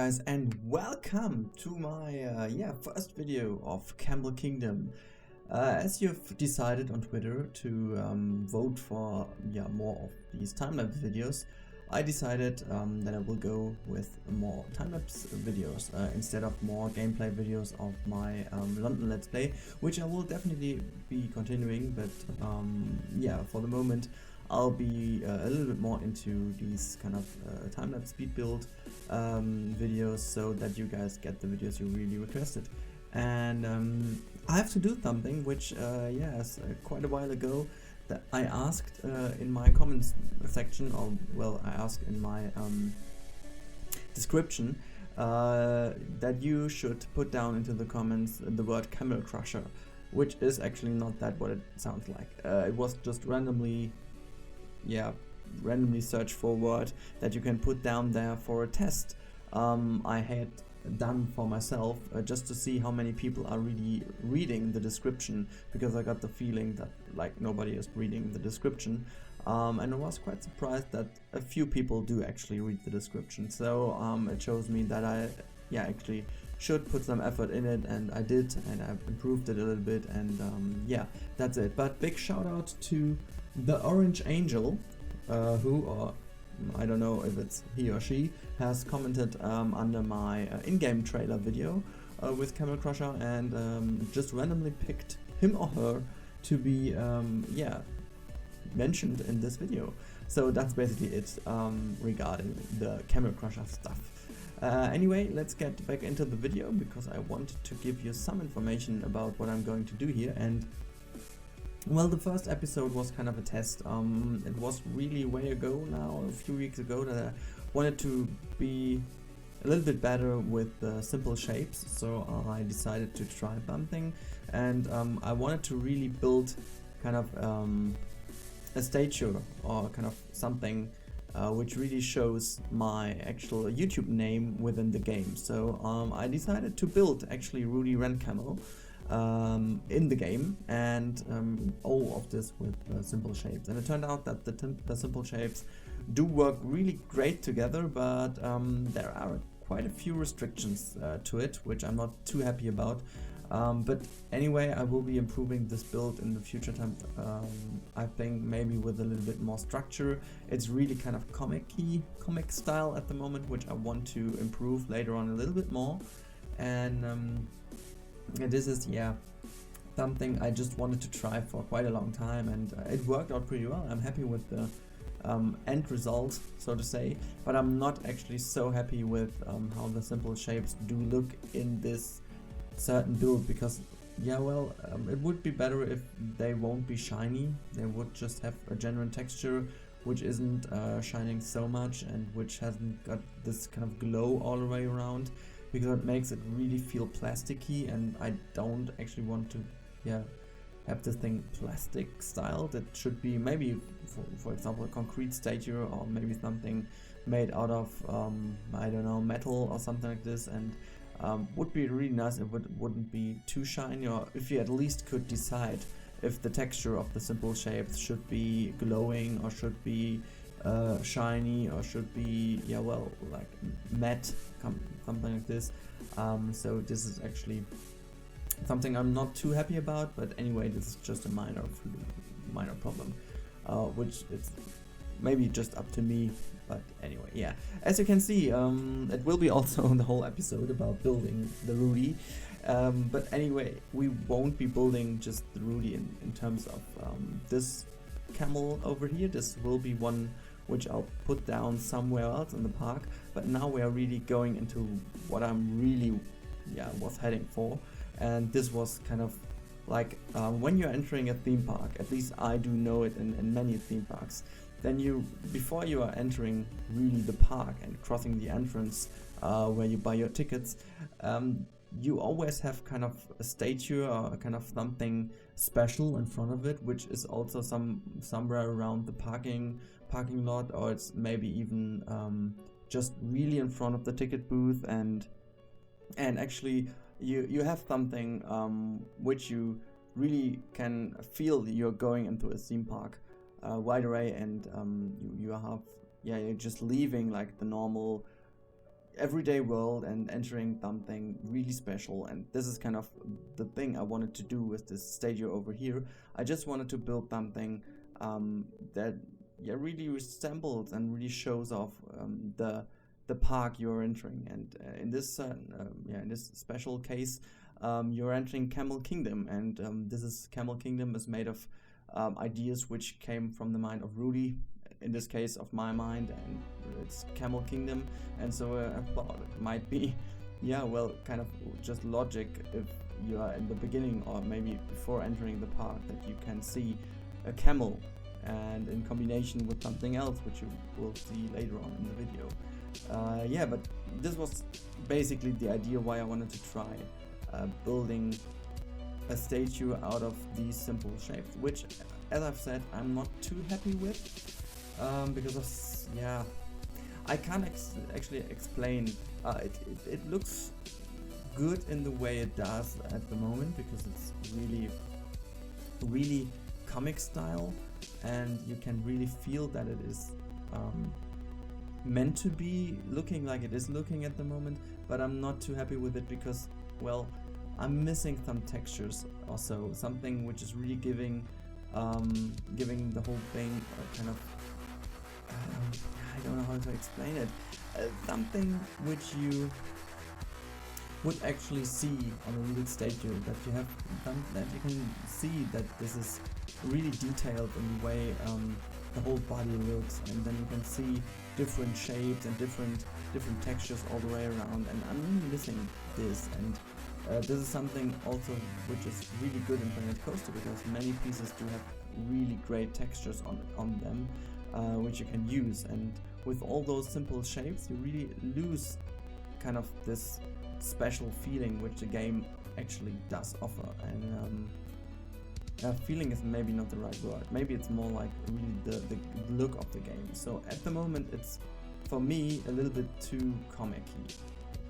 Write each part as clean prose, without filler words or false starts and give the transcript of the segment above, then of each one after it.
guys, and welcome to my first video of Camel Kingdom. As you've decided on Twitter to vote for more of these time-lapse videos, I decided that I will go with more time-lapse videos instead of more gameplay videos of my London Let's Play, which I will definitely be continuing, but for the moment I'll be a little bit more into these kind of time-lapse speed build videos, so that you guys get the videos you really requested. And I have to do something which quite a while ago that I asked in my comments section, or well, I asked in my description that you should put down into the comments the word camel crusher, which is actually not that what it sounds like. It was just randomly search for a word that you can put down there for a test I had done for myself, just to see how many people are really reading the description, because I got the feeling that like nobody is reading the description, and I was quite surprised that a few people do actually read the description. So it shows me that I actually should put some effort in it, and I did, and I improved it a little bit, and that's it. But big shout out to the Orange Angel, who, or I don't know if it's he or she, has commented under my in-game trailer video with Camel Crusher, and just randomly picked him or her to be mentioned in this video. So that's basically it regarding the Camel Crusher stuff. Anyway, let's get back into the video, because I wanted to give you some information about what I'm going to do here. And well, the first episode was kind of a test. It was really way ago now, a few weeks ago, that I wanted to be a little bit better with simple shapes. So I decided to try something, and I wanted to really build kind of a statue, or kind of something which really shows my actual YouTube name within the game. So I decided to build actually Rudi Rennkamel in the game, and all of this with simple shapes. And it turned out that the simple shapes do work really great together, but there are quite a few restrictions to it, which I'm not too happy about. But anyway, I will be improving this build in the future time. I think maybe with a little bit more structure. It's really kind of comic style at the moment, which I want to improve later on a little bit more. And this is something I just wanted to try for quite a long time, and it worked out pretty well. I'm happy with the end result, so to say, but I'm not actually so happy with how the simple shapes do look in this certain build, because it would be better if they won't be shiny. They would just have a genuine texture which isn't shining so much, and which hasn't got this kind of glow all the way around, because it makes it really feel plasticky, and I don't actually want to have this thing plastic styled. It should be maybe for example a concrete statue, or maybe something made out of I don't know, metal or something like this, and would be really nice if it wouldn't be too shiny, or if you at least could decide if the texture of the simple shapes should be glowing, or should be shiny, or should be like matte, something like this. So this is actually something I'm not too happy about, but anyway, this is just a minor problem, which is maybe just up to me. But anyway, as you can see, it will be also the whole episode about building the Rudi. But anyway, we won't be building just the Rudi in terms of this camel over here. This will be one which I'll put down somewhere else in the park. But now we are really going into what I'm really was heading for. And this was kind of like when you're entering a theme park, at least I do know it in many theme parks, then before you are entering really the park and crossing the entrance where you buy your tickets, you always have kind of a statue or kind of something special in front of it, which is also somewhere around the parking lot, or it's maybe even just really in front of the ticket booth, and actually you have something which you really can feel you're going into a theme park right away, and you have you're just leaving like the normal everyday world and entering something really special. And this is kind of the thing I wanted to do with this stadio over here. I just wanted to build something that really resembles and really shows off the park you're entering. And in this in this special case, you're entering Camel Kingdom, and Camel Kingdom is made of ideas which came from the mind of Rudi, in this case of my mind, and it's Camel Kingdom. And so I thought it might be kind of just logic if you are in the beginning or maybe before entering the park that you can see a camel, and in combination with something else which you will see later on in the video. But this was basically the idea why I wanted to try building a statue out of these simple shapes, which, as I've said, I'm not too happy with, because of I can't actually explain. It looks good in the way it does at the moment, because it's really comic style, and you can really feel that it is meant to be looking like it is looking at the moment. But I'm not too happy with it because, well, I'm missing some textures or so, something which is really giving the whole thing a kind of I don't know how to explain it, something which you would actually see on a real statue, that you can see that this is really detailed in the way the whole body looks, and then you can see different shapes and different textures all the way around. And I'm really missing this, and this is something also which is really good in Planet Coaster, because many pieces do have really great textures on them, which you can use. And with all those simple shapes, you really lose kind of this special feeling which the game actually does offer. And feeling is maybe not the right word. Maybe it's more like really the look of the game. So at the moment, it's for me a little bit too comic-y.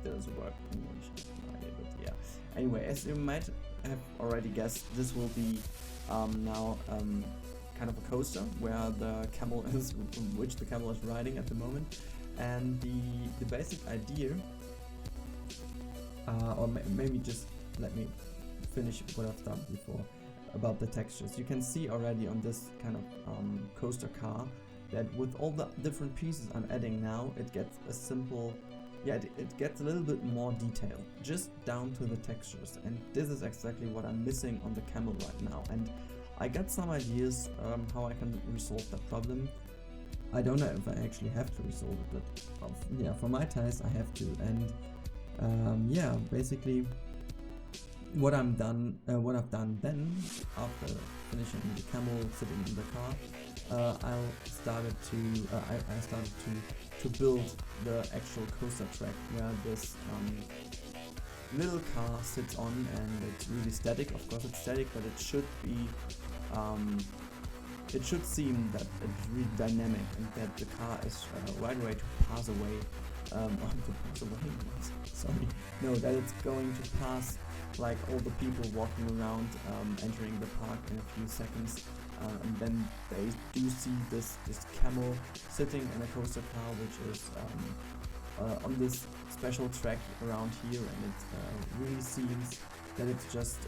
There's a word in English, I have no idea, but yeah. Anyway, as you might have already guessed, this will be now kind of a coaster where the camel is, which the camel is riding at the moment. And the basic idea, or maybe just let me finish what I've done before about the textures. You can see already on this kind of coaster car that with all the different pieces I'm adding now, it gets a simple, it gets a little bit more detail, just down to the textures. And this is exactly what I'm missing on the camel right now. And I got some ideas how I can resolve that problem. I don't know if I actually have to resolve it, but for my taste I have to. And basically what I've done then, after finishing the camel sitting in the car, I started to build the actual coaster track where this little car sits on, and it's really static. Of course it's static, but it should be it should seem that it's really dynamic, and that the car is right away to pass away, that it's going to pass like all the people walking around, entering the park in a few seconds, and then they do see this camel sitting in a coaster car, which is on this special track around here, and it really seems that it's just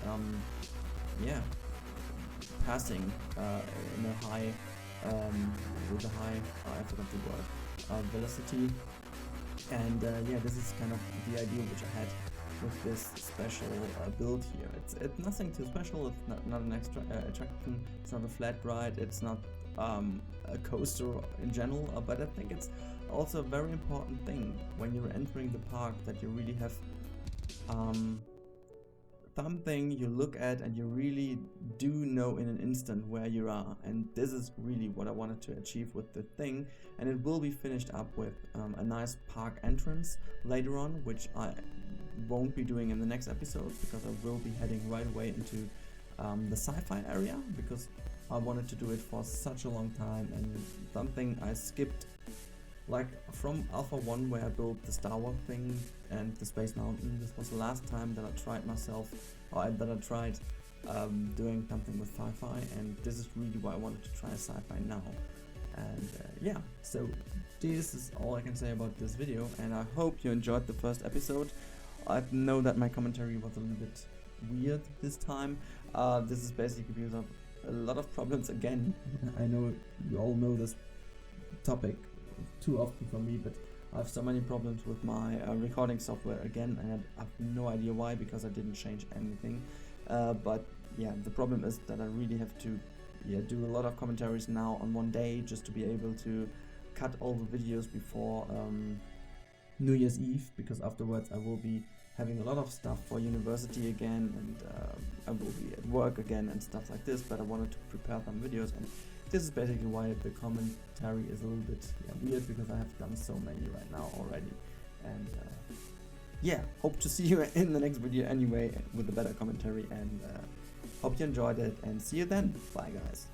passing in a high with a high I forgot the word velocity. And this is kind of the idea which I had with this special build here. It's nothing too special. It's not an extra attraction. It's not a flat ride. It's not a coaster in general. But I think it's also a very important thing when you're entering the park, that you really have something you look at and you really do know in an instant where you are. And this is really what I wanted to achieve with the thing. And it will be finished up with a nice park entrance later on, which I won't be doing in the next episode, because I will be heading right away into the sci-fi area, because I wanted to do it for such a long time, and something I skipped, like from Alpha 1, where I built the Star Wars thing and the Space Mountain. This was the last time that I tried myself, or that I tried doing something with sci-fi, and this is really why I wanted to try sci-fi now. And yeah, so this is all I can say about this video, and I hope you enjoyed the first episode. I know that my commentary was a little bit weird this time. This is basically because of a lot of problems again. I know you all know this topic too often for me, but I have so many problems with my recording software again, and I have no idea why, because I didn't change anything. But yeah, the problem is that I really have to do a lot of commentaries now on one day, just to be able to cut all the videos before New Year's Eve, because afterwards I will be having a lot of stuff for university again, and I will be at work again and stuff like this, but I wanted to prepare some videos, and this is basically why the commentary is a little bit weird, because I have done so many right now already. And yeah, hope to see you in the next video anyway with a better commentary, and hope you enjoyed it, and see you then. Bye guys.